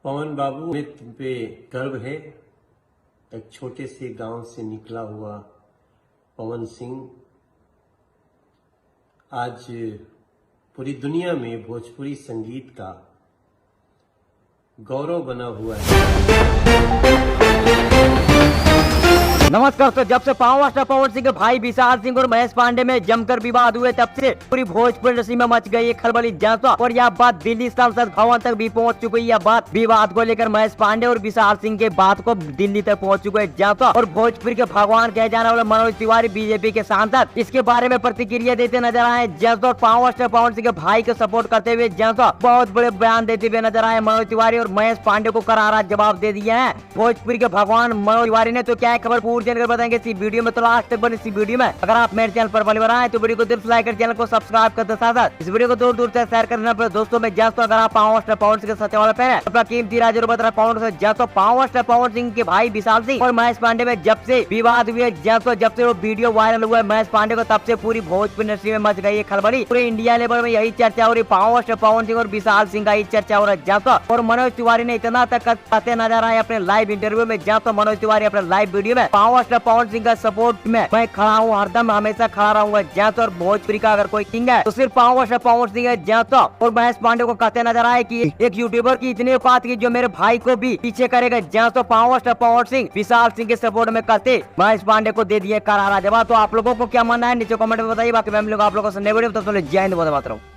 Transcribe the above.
पवन बाबू में तुम पे गर्व है। एक छोटे से गांव से निकला हुआ पवन सिंह आज पूरी दुनिया में भोजपुरी संगीत का गौरव बना हुआ है। नमस्कार। तो जब से पावर स्टार पवन सिंह के भाई विशाल सिंह और महेश पांडे में जमकर विवाद हुए तब से पूरी भोजपुरी इंडस्ट्री में मच गई खलबली जनता और यह बात दिल्ली संसद भवन तक भी पहुंच चुकी है। यह बात विवाद को लेकर महेश पांडे और विशाल सिंह के बात को दिल्ली तक पहुंच चुके हैं जनता और भोजपुरी के भगवान कहे जाने वाले मनोज तिवारी बीजेपी के सांसद इसके बारे में प्रतिक्रिया देते नजर आए। जनता और पावर स्टार पवन सिंह के भाई को सपोर्ट करते हुए जनता बहुत बड़े बयान देते हुए नजर आए। मनोज तिवारी और महेश पांडे को करारा जवाब दे दिया है भोजपुरी के भगवान मनोज तिवारी ने। तो क्या है खबर पूरी जानकर बताएंगे इसी वीडियो में, तो लास्ट तक बने इसी वीडियो में। अगर आप मेरे चैनल पर पहली बार आए तो वीडियो को दिल से लाइक कर चैनल को सब्सक्राइब करते साथ इस वीडियो को दूर दूर तक शेयर करना। पर दोस्तों मैं जानता हूं अगर आप पावर स्टार पवन सिंह के सच्चे वाले फैन हैं अपना कीमती राय जरूर बता। पावर स्टार पवन सिंह के भाई विशाल सिंह और महेश पांडे में जब से विवाद हुए जब से वो वीडियो वायरल हुआ महेश पांडे को तब से पूरी भोजपुरी इंडस्ट्री में मच गई है खलबली। पूरे इंडिया लेवल में यही चर्चा हो रही। पावर स्टार पवन सिंह और विशाल सिंह का ही चर्चा हो रहा है। और मनोज तिवारी ने इतना तक कहते नजर आए अपने लाइव इंटरव्यू में। मनोज तिवारी अपने लाइव वीडियो में पावर स्टार पवन सिंह का सपोर्ट में मैं खड़ा हूँ, हरदम हमेशा खड़ा रहूंगा। जैतो और भोजपुरी का अगर कोई किंग है तो सिर्फ पावर स्टार पवन सिंह है। जैतो और महेश पांडे को कहते नजर आए कि एक यूट्यूबर की इतनी औकात की जो मेरे भाई को भी पीछे करेगा। जैतो पावर स्टार पवन सिंह विशाल सिंह के सपोर्ट में कहते महेश पांडे को दे दिए करारा जवाब। तो आप लोगों को क्या मानना है नीचे कमेंट में बताइए। बाकी मैं मिलूंगा आप लोगों से नए वीडियो में। तो जय हिंद, बहुत बात रहा हूँ।